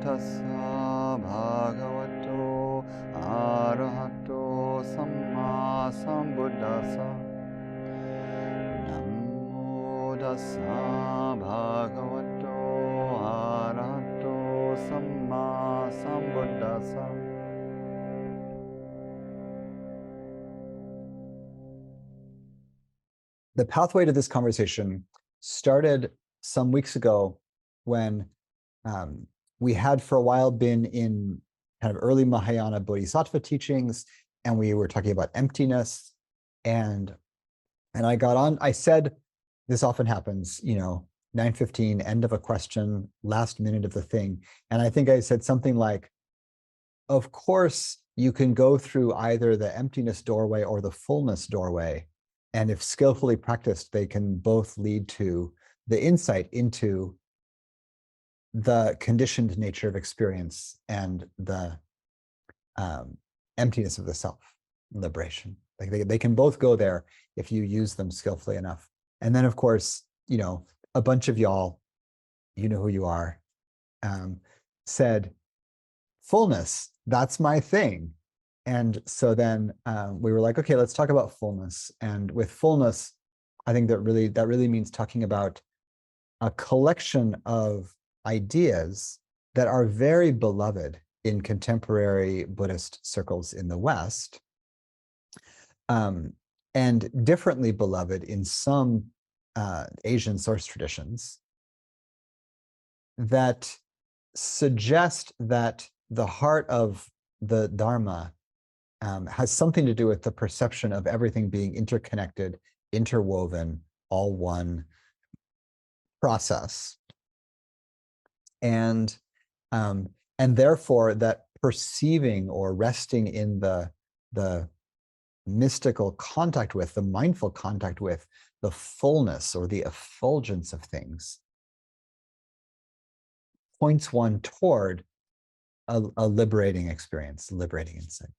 tassa bhagavato arahato samma sambuddhassa. Namo tassa bhagavato arahato samma sambuddhassa. The pathway to this conversation started some weeks ago when we had for a while been in kind of early Mahāyāna Bodhisattva teachings, and we were talking about emptiness. And I got on, I said, this often happens, 9:15, end of a question, last minute of the thing. And I think I said something like, of course, you can go through either the emptiness doorway or the fullness doorway. And if skillfully practiced, they can both lead to the insight into the conditioned nature of experience and the emptiness of the self, liberation. Like they can both go there if you use them skillfully enough. And then, of course, a bunch of y'all, you know who you are, said, fullness, that's my thing. And so then we were like, okay, let's talk about fullness. And with fullness, I think that really means talking about a collection of ideas that are very beloved in contemporary Buddhist circles in the West, and differently beloved in some Asian source traditions, that suggest that the heart of the Dharma has something to do with the perception of everything being interconnected, interwoven, all one process. And therefore that perceiving or resting in the mystical contact with, the mindful contact with the fullness or the effulgence of things points one toward a liberating experience, liberating insight.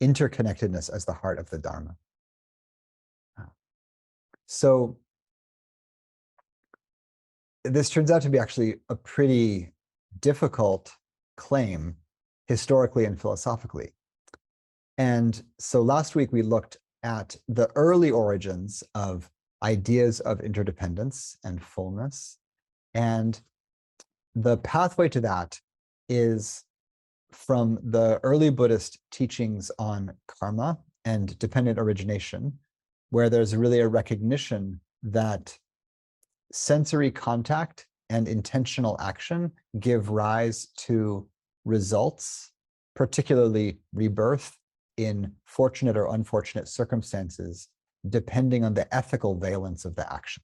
Interconnectedness as the heart of the Dharma. So this turns out to be actually a pretty difficult claim historically and philosophically. And so last week we looked at the early origins of ideas of interdependence and fullness. And the pathway to that is from the early Buddhist teachings on karma and dependent origination, where there's really a recognition that sensory contact and intentional action give rise to results, particularly rebirth in fortunate or unfortunate circumstances, depending on the ethical valence of the action.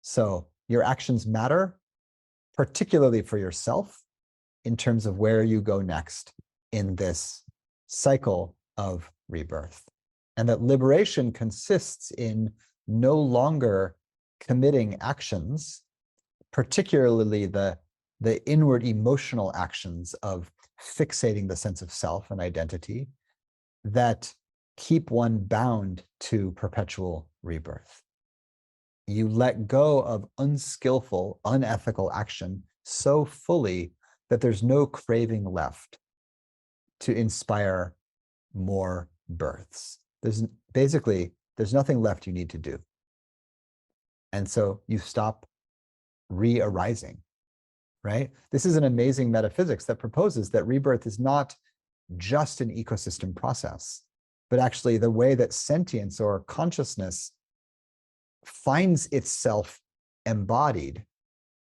So your actions matter, particularly for yourself, in terms of where you go next in this cycle of rebirth. And that liberation consists in no longer committing actions, particularly the inward emotional actions of fixating the sense of self and identity, that keep one bound to perpetual rebirth. You let go of unskillful, unethical action so fully that there's no craving left to inspire more births. There's nothing left you need to do. And so you stop re-arising, right? This is an amazing metaphysics that proposes that rebirth is not just an ecosystem process, but actually the way that sentience or consciousness finds itself embodied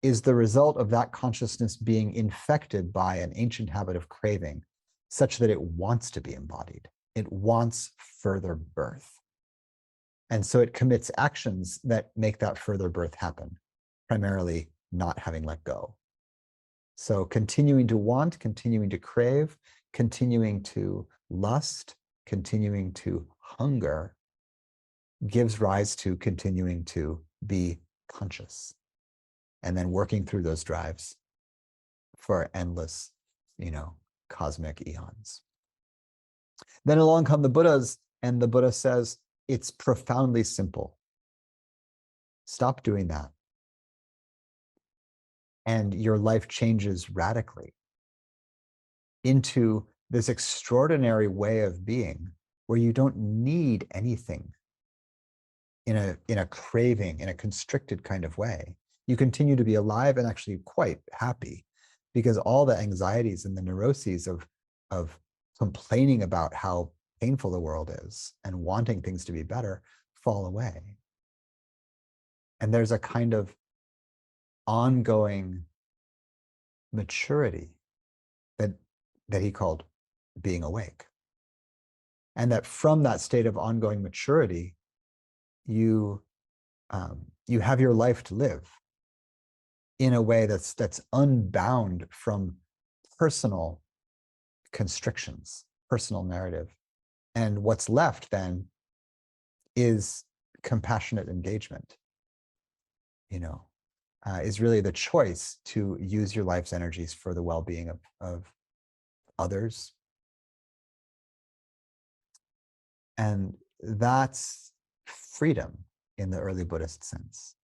is the result of that consciousness being infected by an ancient habit of craving, such that it wants to be embodied. It wants further birth. And so it commits actions that make that further birth happen, primarily not having let go. So continuing to want, continuing to crave, continuing to lust, continuing to hunger gives rise to continuing to be conscious, and then working through those drives for endless, cosmic eons. Then along come the Buddhas, and the Buddha says, it's profoundly simple. Stop doing that. and your life changes radically into this extraordinary way of being where you don't need anything in a craving, in a constricted kind of way. You continue to be alive and actually quite happy, because all the anxieties and the neuroses of complaining about how painful the world is and wanting things to be better fall away. And there's a kind of ongoing maturity that he called being awake. And that from that state of ongoing maturity, you have your life to live in a way that's unbound from personal constrictions, personal narrative. And what's left then is compassionate engagement, is really the choice to use your life's energies for the well-being of others. And that's freedom in the early Buddhist sense.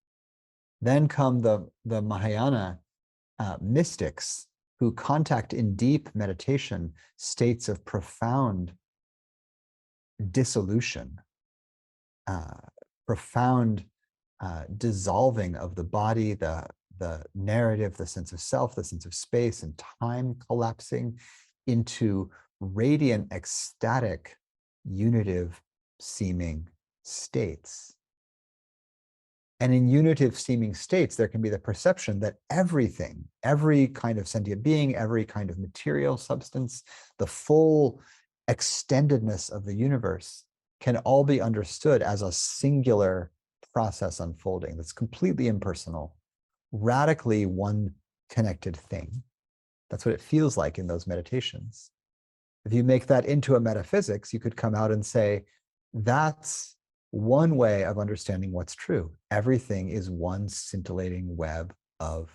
Then come the Mahāyāna mystics who contact in deep meditation states of profound dissolution, profound dissolving of the body, the narrative, the sense of self, the sense of space and time collapsing into radiant, ecstatic, unitive seeming states. And in unitive seeming states, there can be the perception that everything, every kind of sentient being, every kind of material substance, the full extendedness of the universe can all be understood as a singular process unfolding that's completely impersonal, radically one connected thing. That's what it feels like in those meditations. If you make that into a metaphysics, you could come out and say, that's one way of understanding what's true. Everything is one scintillating web of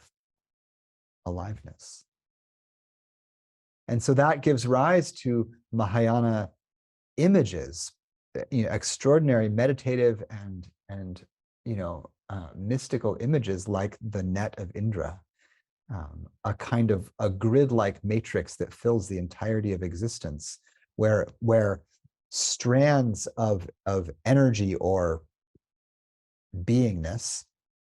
aliveness. And so that gives rise to Mahāyāna images, extraordinary meditative and mystical images like the net of Indra, a kind of a grid-like matrix that fills the entirety of existence, where strands of energy or beingness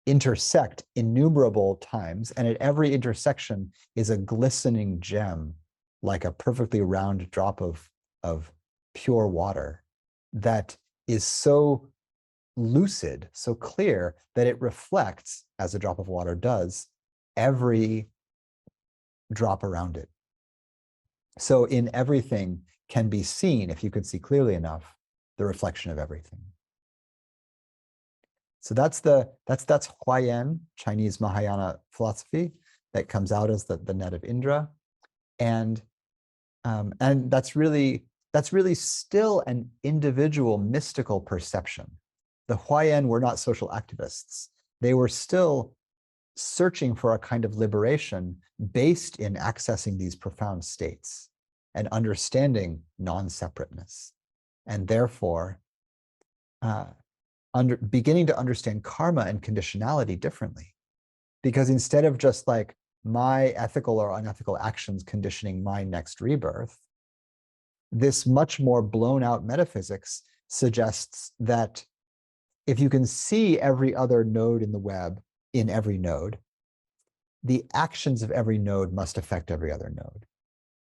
intersect innumerable times, and at every intersection is a glistening gem, like a perfectly round drop of pure water that is so lucid, so clear, that it reflects, as a drop of water does, every drop around it. So in everything can be seen, if you could see clearly enough, the reflection of everything. So that's Huayen, Chinese Mahāyāna philosophy, that comes out as the net of Indra, and that's really still an individual mystical perception. The Huayen were not social activists. They were still searching for a kind of liberation based in accessing these profound states and understanding non-separateness, and therefore beginning to understand karma and conditionality differently. Because instead of just like my ethical or unethical actions conditioning my next rebirth, this much more blown out metaphysics suggests that if you can see every other node in the web in every node, the actions of every node must affect every other node.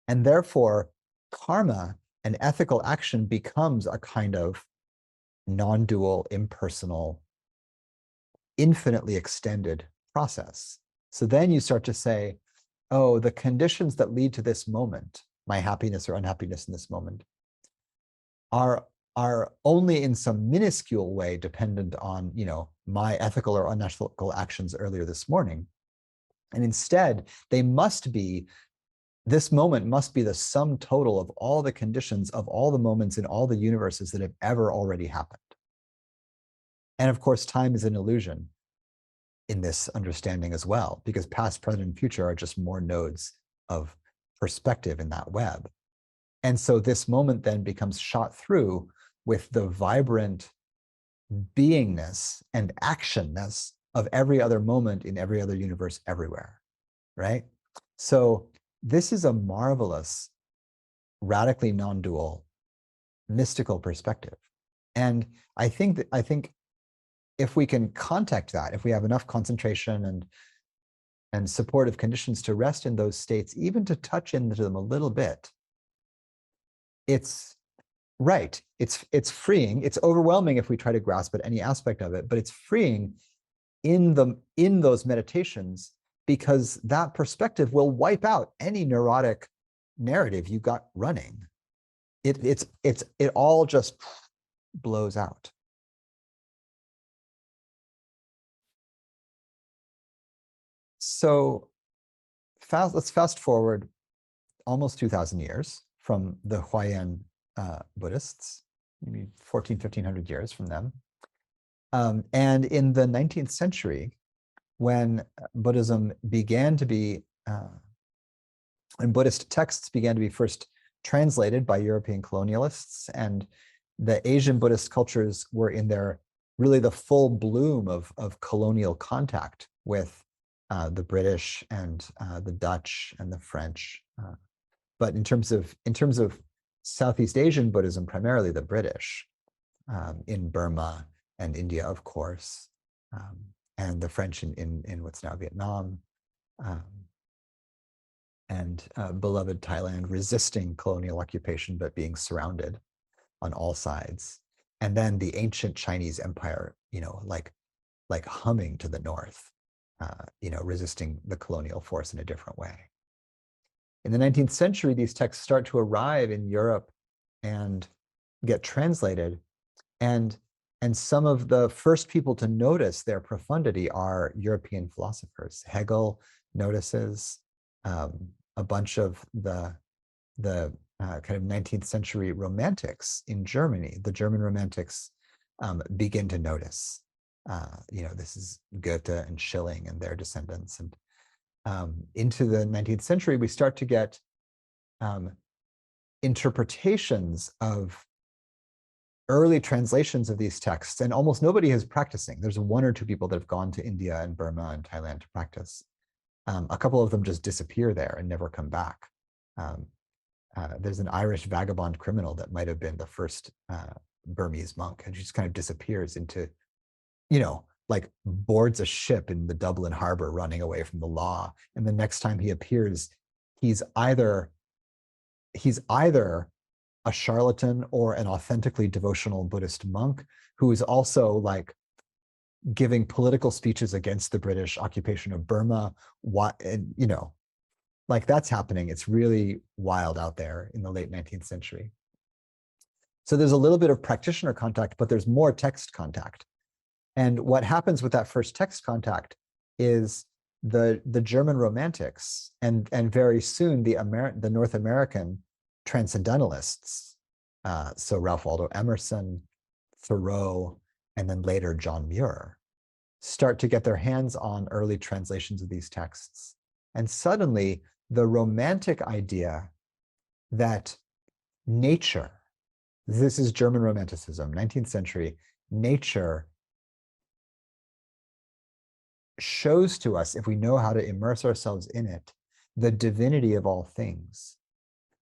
And therefore, karma and ethical action becomes a kind of non-dual, impersonal, infinitely extended process. So then you start to say, oh, the conditions that lead to this moment, my happiness or unhappiness in this moment, are only in some minuscule way dependent on, my ethical or unethical actions earlier this morning. And instead, this moment must be the sum total of all the conditions of all the moments in all the universes that have ever already happened. And of course, time is an illusion in this understanding as well, because past, present, and future are just more nodes of perspective in that web. And so this moment then becomes shot through with the vibrant beingness and actionness of every other moment in every other universe everywhere. right? So this is a marvelous, radically non-dual, mystical perspective. And I think if we can contact that, if we have enough concentration and supportive conditions to rest in those states, even to touch into them a little bit, it's right. It's freeing. It's overwhelming if we try to grasp at any aspect of it, but it's freeing in those meditations, because that perspective will wipe out any neurotic narrative you got running. It all just blows out. So let's fast forward almost 2,000 years from the Huayen Buddhists, maybe 1,500 years from them. And in the 19th century, when Buddhism began to be, when Buddhist texts began to be first translated by European colonialists, and the Asian Buddhist cultures were in their really the full bloom of colonial contact with the British and the Dutch and the French. But in terms of Southeast Asian Buddhism, primarily the British, in Burma and India, of course, and the French in what's now Vietnam, and beloved Thailand, resisting colonial occupation but being surrounded on all sides. And then the ancient Chinese empire, like humming to the north, resisting the colonial force in a different way. In the 19th century, these texts start to arrive in Europe and get translated. And some of the first people to notice their profundity are European philosophers. Hegel notices, a bunch of the kind of 19th century romantics in Germany. The German romantics begin to notice. This is Goethe and Schilling and their descendants. And into the 19th century, we start to get interpretations of early translations of these texts, and almost nobody is practicing. There's one or two people that have gone to India and Burma and Thailand to practice. A couple of them just disappear there and never come back. There's an Irish vagabond criminal that might have been the first Burmese monk, and she just kind of disappears into, like boards a ship in the Dublin harbor running away from the law. And the next time he appears, he's either a charlatan or an authentically devotional Buddhist monk who is also like giving political speeches against the British occupation of Burma. Like that's happening. It's really wild out there in the late 19th century. So there's a little bit of practitioner contact, but there's more text contact. And what happens with that first text contact is the German romantics and very soon the North American transcendentalists, so Ralph Waldo Emerson, Thoreau, and then later John Muir, start to get their hands on early translations of these texts. And suddenly the romantic idea that nature, this is German romanticism, 19th century, nature shows to us, if we know how to immerse ourselves in it, the divinity of all things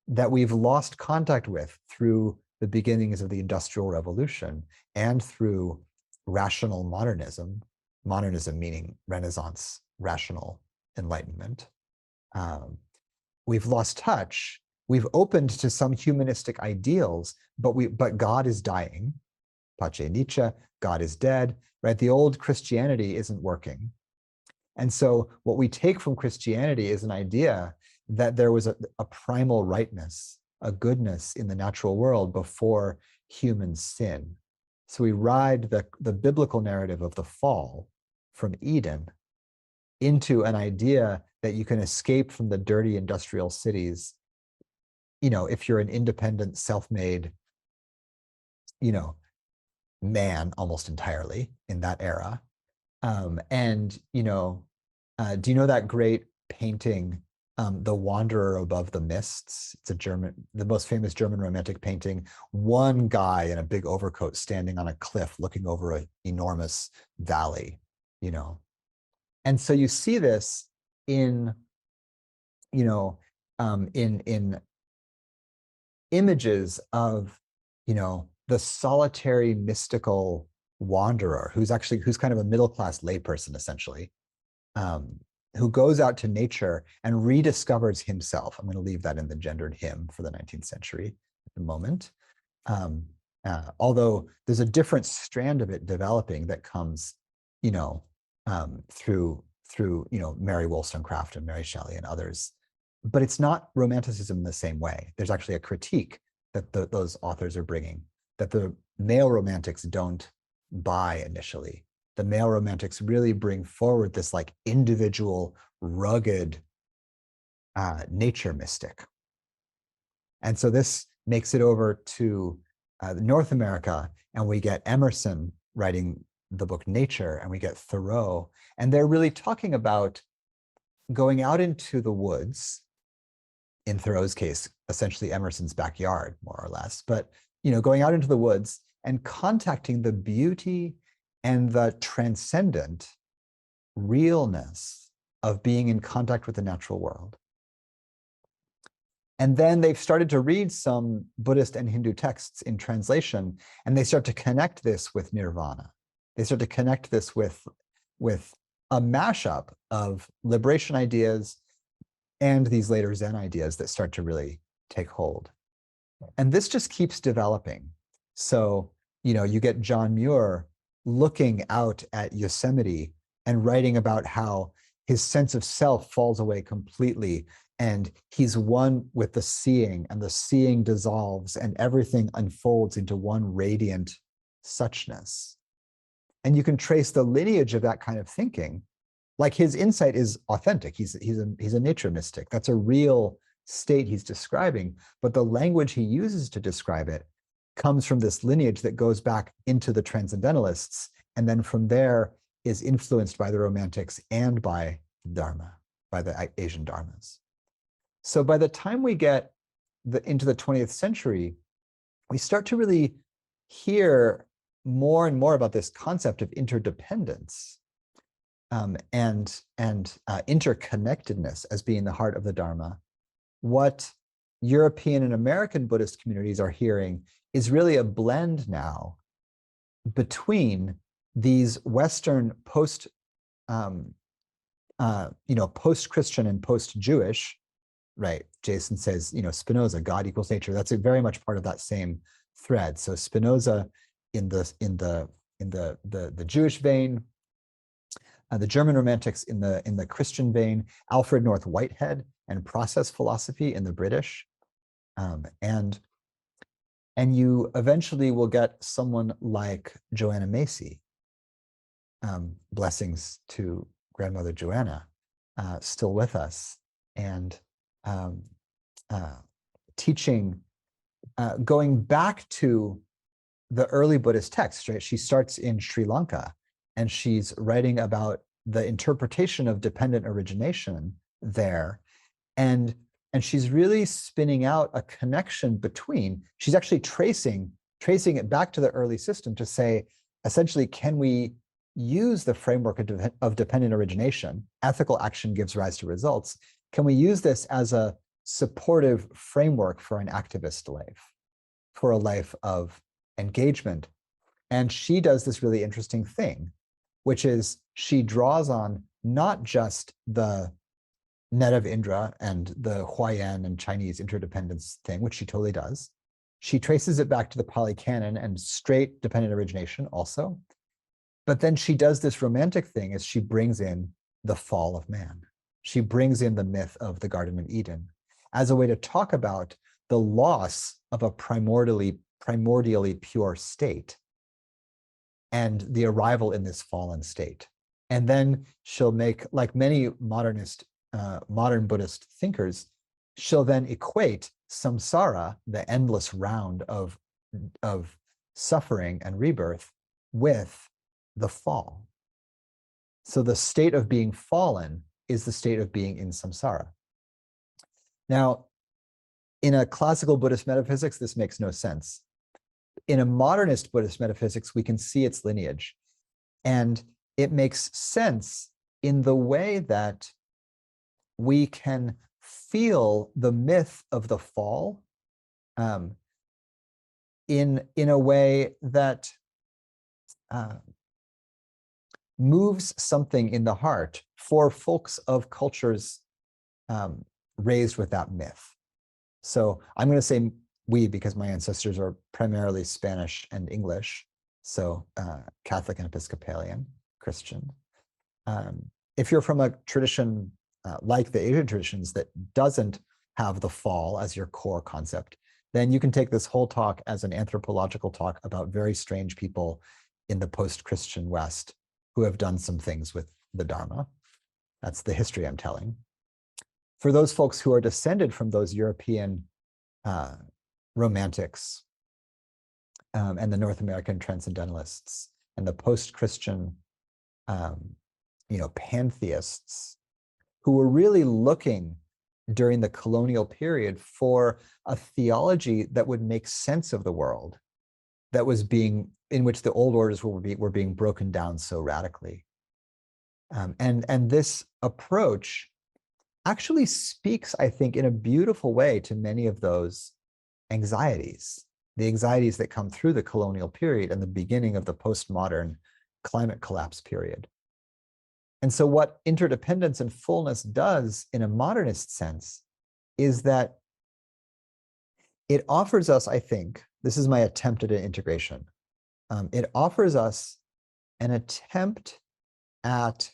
that we've lost contact with through the beginnings of the Industrial Revolution and through rational modernism meaning Renaissance, rational enlightenment. We've lost touch. We've opened to some humanistic ideals, but God is dying. Pace Nietzsche, God is dead, right? The old Christianity isn't working. And so what we take from Christianity is an idea that there was a primal rightness, a goodness in the natural world before human sin. So we ride the biblical narrative of the fall from Eden into an idea that you can escape from the dirty industrial cities, if you're an independent, self-made, man almost entirely in that era. Do you know that great painting, The Wanderer Above the Mists? It's the most famous German romantic painting. One guy in a big overcoat standing on a cliff looking over an enormous valley, And so you see this in in images of, the solitary mystical wanderer who's kind of a middle-class layperson, essentially, who goes out to nature and rediscovers himself. I'm going to leave that in the gendered him for the 19th century at the moment. Although there's a different strand of it developing that comes, through Mary Wollstonecraft and Mary Shelley and others. But it's not romanticism in the same way. There's actually a critique that those authors are bringing that the male romantics don't buy initially. The male romantics really bring forward this like individual, rugged nature mystic. And so this makes it over to North America, and we get Emerson writing the book Nature, and we get Thoreau, and they're really talking about going out into the woods, in Thoreau's case, essentially Emerson's backyard, more or less, but going out into the woods and contacting the beauty and the transcendent realness of being in contact with the natural world. And then they've started to read some Buddhist and Hindu texts in translation, and they start to connect this with nirvana. They start to connect this with a mashup of liberation ideas and these later Zen ideas that start to really take hold. And this just keeps developing. So, you get John Muir looking out at Yosemite and writing about how his sense of self falls away completely, and he's one with the seeing, and the seeing dissolves, and everything unfolds into one radiant suchness. And you can trace the lineage of that kind of thinking. Like, his insight is authentic. He's a nature mystic. That's a real state he's describing, but the language he uses to describe it comes from this lineage that goes back into the transcendentalists, and then from there is influenced by the romantics and by Dharma, by the Asian Dharmas. So by the time we get into the 20th century, we start to really hear more and more about this concept of interdependence and interconnectedness as being the heart of the Dharma. What European and American Buddhist communities are hearing is really a blend now between these Western post-Christian and post-Jewish, right? Jason says, Spinoza, God equals nature. That's very much part of that same thread. So Spinoza in the Jewish vein, the German Romantics in the Christian vein, Alfred North Whitehead and process philosophy in the British, and you eventually will get someone like Joanna Macy, blessings to grandmother Joanna, still with us, and teaching, going back to the early Buddhist texts, right? She starts in Sri Lanka, and she's writing about the interpretation of dependent origination there. And she's really spinning out a connection between, she's actually tracing it back to the early system to say, essentially, can we use the framework of dependent origination? Ethical action gives rise to results. Can we use this as a supportive framework for an activist life, for a life of engagement? And she does this really interesting thing, which is she draws on not just the net of Indra and the Huayen and Chinese interdependence thing, which she totally does. She traces it back to the Pali Canon and straight dependent origination also. But then she does this romantic thing as she brings in the fall of man. She brings in the myth of the Garden of Eden as a way to talk about the loss of a primordially pure state and the arrival in this fallen state. And then she'll make, like many modern Buddhist thinkers, she'll then equate samsara, the endless round of suffering and rebirth, with the fall. So the state of being fallen is the state of being in samsara. Now, in a classical Buddhist metaphysics, this makes no sense. In a modernist Buddhist metaphysics, we can see its lineage. And it makes sense in the way that we can feel the myth of the fall in a way that moves something in the heart for folks of cultures raised with that myth. So I'm going to say we because my ancestors are primarily Spanish and English, so Catholic and Episcopalian, Christian. If you're from a tradition like the Asian traditions that doesn't have the fall as your core concept, then you can take this whole talk as an anthropological talk about very strange people in the post-Christian West who have done some things with the Dharma. That's the history I'm telling. For those folks who are descended from those European romantics and the North American transcendentalists and the post-Christian pantheists who were really looking during the colonial period for a theology that would make sense of the world that was in which the old orders were being broken down so radically. And this approach actually speaks, I think, in a beautiful way to many of those anxieties, the anxieties that come through the colonial period and the beginning of the postmodern climate collapse period. And so what interdependence and fullness does in a modernist sense is that it offers us, I think, this is my attempt at an integration. It offers us an attempt at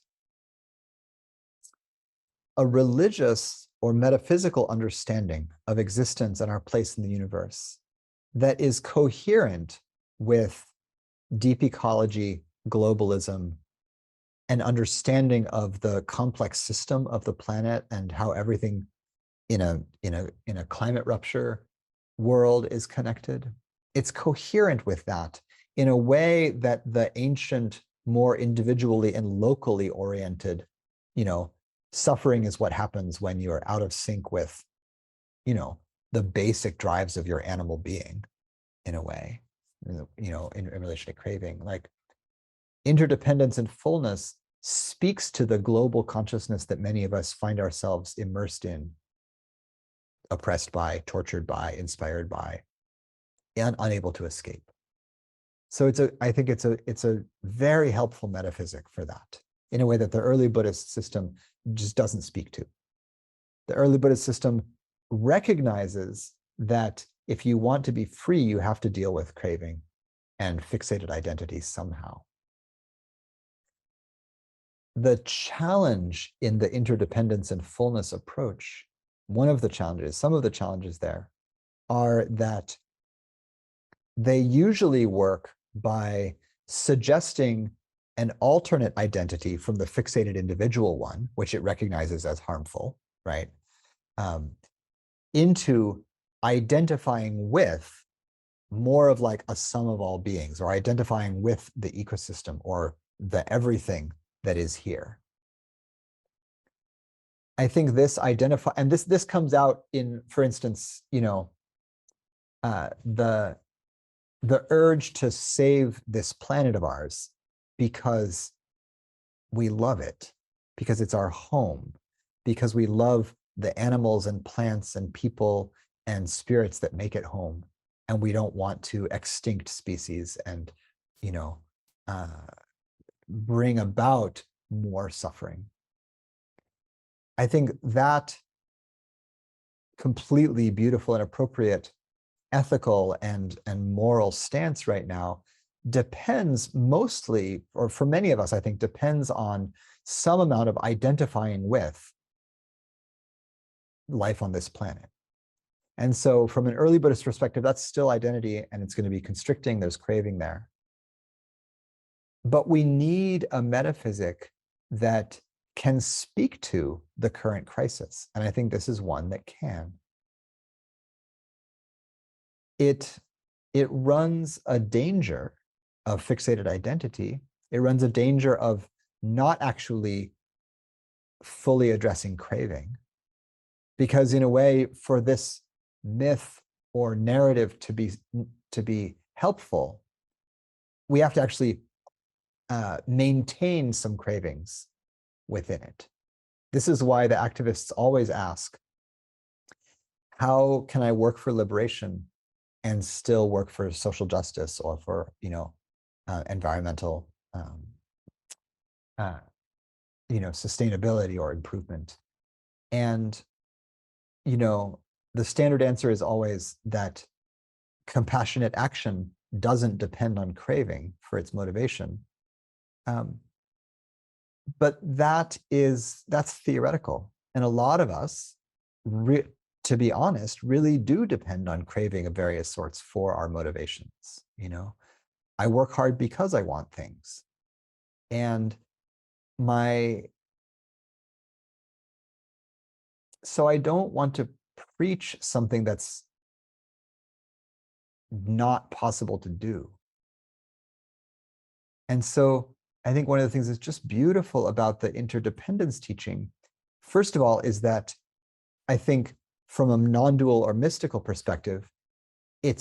a religious or metaphysical understanding of existence and our place in the universe that is coherent with deep ecology, globalism, an understanding of the complex system of the planet and how everything in a climate rupture world is connected. It's coherent with that in a way that the ancient, more individually and locally oriented, suffering is what happens when you're out of sync with, the basic drives of your animal being, in a way, in relation to craving. Like interdependence and fullness speaks to the global consciousness that many of us find ourselves immersed in, oppressed by, tortured by, inspired by, and unable to escape. So I think it's a very helpful metaphysic for that, in a way that the early Buddhist system just doesn't speak to. The early Buddhist system recognizes that if you want to be free, you have to deal with craving and fixated identity somehow. The challenge in the interdependence and fullness approach, some of the challenges there are that they usually work by suggesting an alternate identity from the fixated individual one, which it recognizes as harmful, right? Into identifying with more of like a sum of all beings, or identifying with the ecosystem or the everything that is here. I think this this comes out in, for instance, the urge to save this planet of ours because we love it, because it's our home, because we love the animals and plants and people and spirits that make it home, and we don't want to extinct species and bring about more suffering. I think that completely beautiful and appropriate ethical and moral stance right now depends mostly, or for many of us, I think, depends on some amount of identifying with life on this planet. And so from an early Buddhist perspective, that's still identity, and it's going to be constricting. There's craving there. But we need a metaphysic that can speak to the current crisis. And I think this is one that can. It runs a danger of fixated identity. It runs a danger of not actually fully addressing craving. Because in a way, for this myth or narrative to be helpful, we have to actually maintain some cravings within it. This is why the activists always ask, how can I work for liberation and still work for social justice or for, environmental, sustainability or improvement? And, the standard answer is always that compassionate action doesn't depend on craving for its motivation. But that's theoretical. And a lot of us, to be honest, really do depend on craving of various sorts for our motivations. I work hard because I want things. And so I don't want to preach something that's not possible to do. And so I think one of the things that's just beautiful about the interdependence teaching, first of all, is that I think from a non-dual or mystical perspective, I'm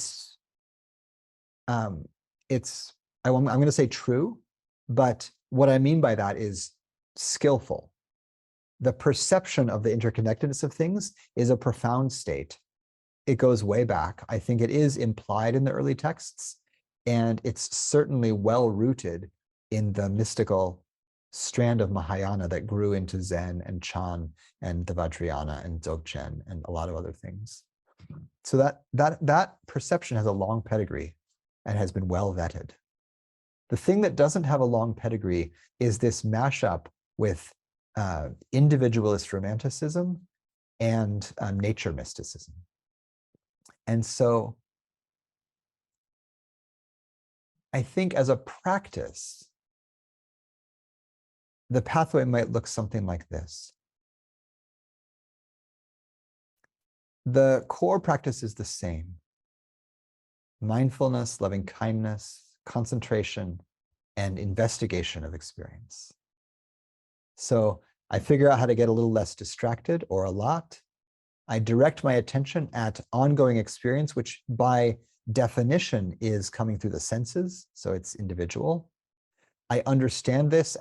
going to say true, but what I mean by that is skillful. The perception of the interconnectedness of things is a profound state. It goes way back. I think it is implied in the early texts, and it's certainly well-rooted in the mystical strand of Mahāyāna that grew into Zen and Chan and the Vajrayana and Dzogchen and a lot of other things. So that perception has a long pedigree and has been well vetted. The thing that doesn't have a long pedigree is this mashup with individualist romanticism and nature mysticism. And so I think as a practice, the pathway might look something like this. The core practice is the same: mindfulness, loving kindness, concentration, and investigation of experience. So I figure out how to get a little less distracted or a lot. I direct my attention at ongoing experience, which by definition is coming through the senses, so it's individual. I understand this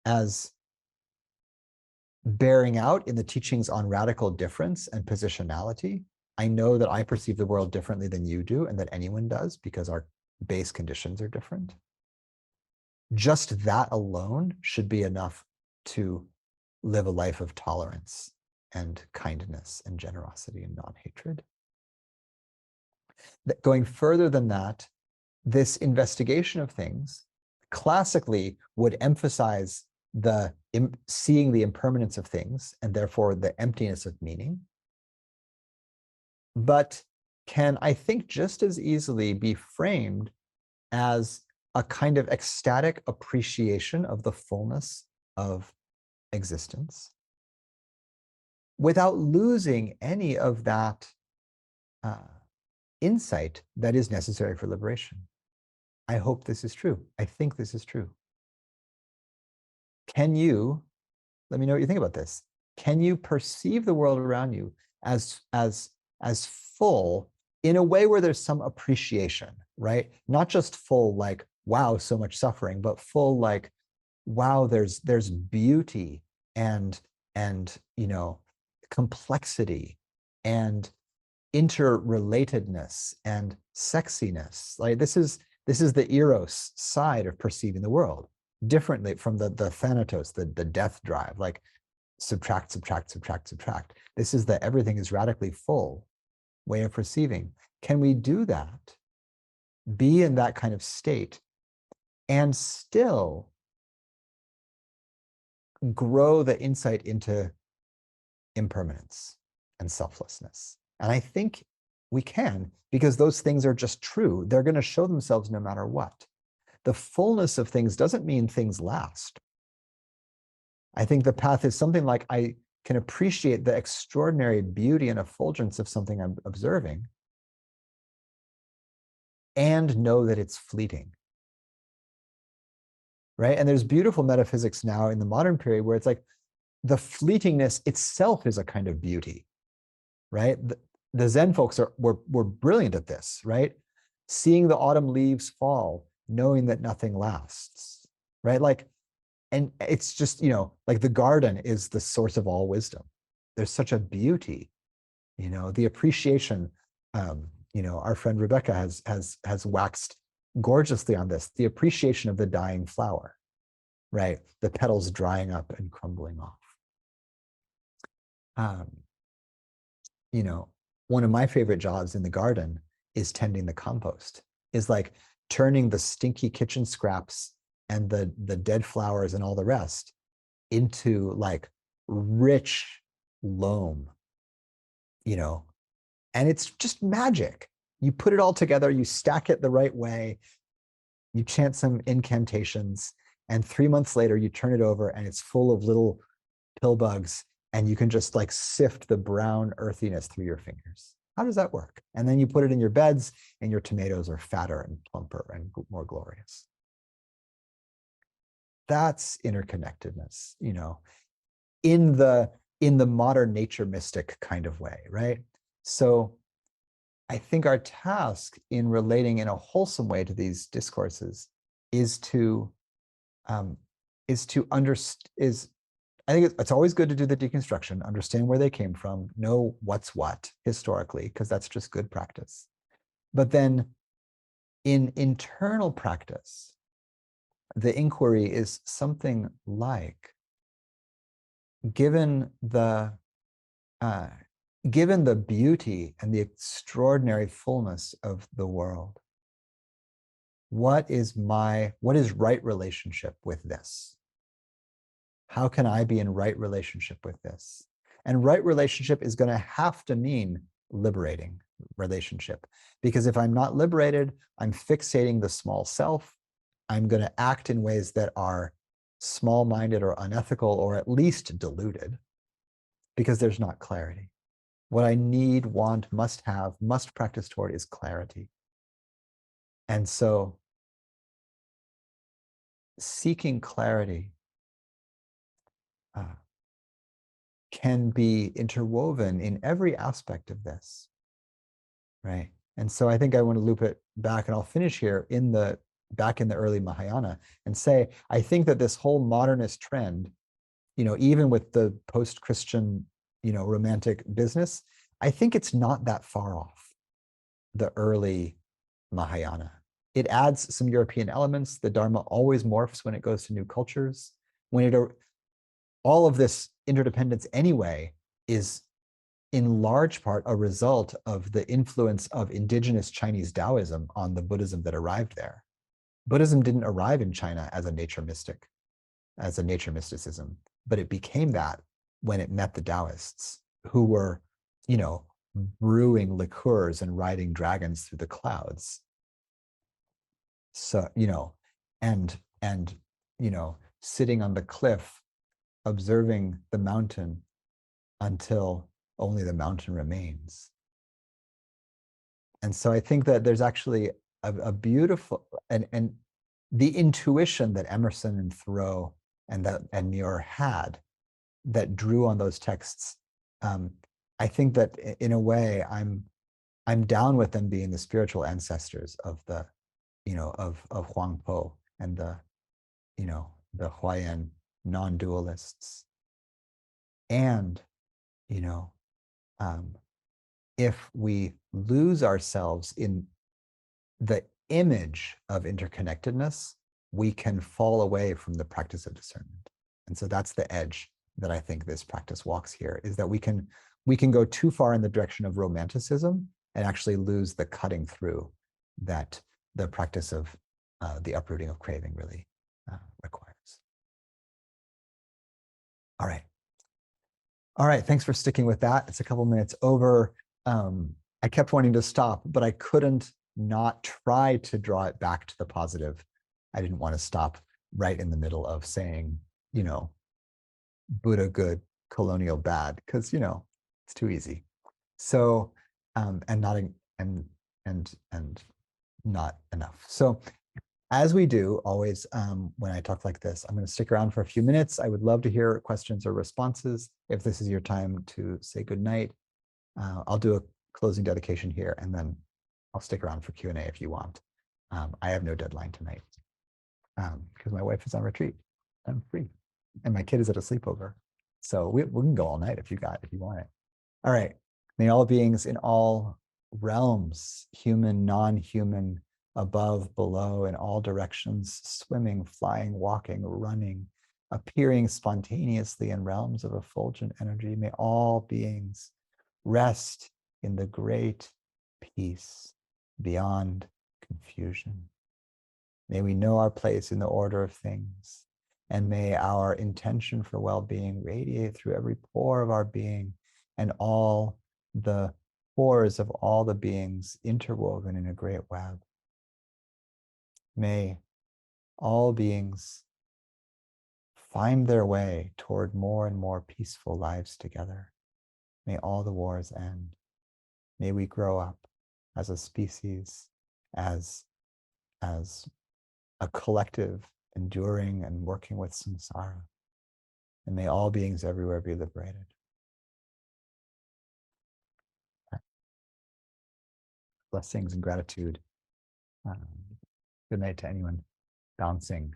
as bearing out in the teachings on radical difference and positionality. I know that I perceive the world differently than you do, and that anyone does, because our base conditions are different. Just that alone should be enough to live a life of tolerance and kindness and generosity and non-hatred. Going further than that, this investigation of things classically would emphasize seeing the impermanence of things and therefore the emptiness of meaning, but can, I think, just as easily be framed as a kind of ecstatic appreciation of the fullness of existence without losing any of that insight that is necessary for liberation. I hope this is true. I think this is true. Let me know what you think about this. Can you perceive the world around you as full in a way where there's some appreciation, right? Not just full like, wow, so much suffering, but full like, wow, there's beauty and complexity and interrelatedness and sexiness. Like this is the eros side of perceiving the world differently from the thanatos, the death drive, like subtract, subtract, subtract, subtract. This is the everything is radically full way of perceiving. Can we do that? Be in that kind of state and still grow the insight into impermanence and selflessness? And I think we can, because those things are just true. They're going to show themselves no matter what. The fullness of things doesn't mean things last. I think the path is something like I can appreciate the extraordinary beauty and effulgence of something I'm observing and know that it's fleeting. Right? And there's beautiful metaphysics now in the modern period where it's like the fleetingness itself is a kind of beauty, right? The Zen folks were brilliant at this, right? Seeing the autumn leaves fall, knowing that nothing lasts, right? Like, and it's just, like the garden is the source of all wisdom. There's such a beauty The appreciation, our friend Rebecca has waxed gorgeously on this, the appreciation of the dying flower, right? The petals drying up and crumbling off. One of my favorite jobs in the garden is tending the compost, is like turning the stinky kitchen scraps and the dead flowers and all the rest into like rich loam, and it's just magic. You put it all together, you stack it the right way, you chant some incantations, and 3 months later you turn it over and it's full of little pill bugs, and you can just like sift the brown earthiness through your fingers. How does that work? And then you put it in your beds and your tomatoes are fatter and plumper and more glorious. That's interconnectedness, in the modern nature mystic kind of way, right? So I think our task in relating in a wholesome way to these discourses is to understand. I think it's always good to do the deconstruction, understand where they came from, know what's what historically, because that's just good practice. But then in internal practice, the inquiry is something like, given the beauty and the extraordinary fullness of the world, what is right relationship with this? How can I be in right relationship with this? And right relationship is going to have to mean liberating relationship, because if I'm not liberated, I'm fixating the small self. I'm going to act in ways that are small-minded or unethical, or at least deluded, because there's not clarity. What I need, want, must have, must practice toward is clarity. And so seeking clarity can be interwoven in every aspect of this, right? And so I think I want to loop it back, and I'll finish here back in the early Mahāyāna and say, I think that this whole modernist trend, even with the post-Christian, romantic business, I think it's not that far off the early Mahāyāna. It adds some European elements. The Dharma always morphs when it goes to new cultures. All of this interdependence anyway is in large part a result of the influence of indigenous Chinese Taoism on the Buddhism that arrived there. Buddhism didn't arrive in China as a nature mysticism, but it became that when it met the Taoists, who were, brewing liqueurs and riding dragons through the clouds. So, and sitting on the cliff, observing the mountain until only the mountain remains. And so I think that there's actually a beautiful, and the intuition that Emerson and Thoreau and Muir had that drew on those texts. I think that in a way I'm down with them being the spiritual ancestors of the, of Huang Po and the Huayen non-dualists. And, if we lose ourselves in the image of interconnectedness, we can fall away from the practice of discernment. And so that's the edge that I think this practice walks here, is that we can go too far in the direction of romanticism and actually lose the cutting through that the practice of the uprooting of craving really requires. All right, thanks for sticking with that. It's a couple minutes over. I kept wanting to stop, but I couldn't not try to draw it back to the positive. I didn't want to stop right in the middle of saying, Buddha good, colonial bad, because it's too easy. So and not enough. So as we do always when I talk like this, I'm going to stick around for a few minutes. I would love to hear questions or responses. If this is your time to say goodnight, I'll do a closing dedication here, and then I'll stick around for Q&A if you want. I have no deadline tonight because my wife is on retreat. I'm free, and my kid is at a sleepover. So we can go all night if you want it. All right. May all beings in all realms, human, non-human, above, below, in all directions, swimming, flying, walking, running, appearing spontaneously in realms of effulgent energy, may all beings rest in the great peace beyond confusion. May we know our place in the order of things, and may our intention for well-being radiate through every pore of our being and all the pores of all the beings interwoven in a great web. May all beings find their way toward more and more peaceful lives together. May all the wars end. May we grow up as a species, as a collective enduring and working with samsara. And may all beings everywhere be liberated. Blessings and gratitude. Good night to anyone bouncing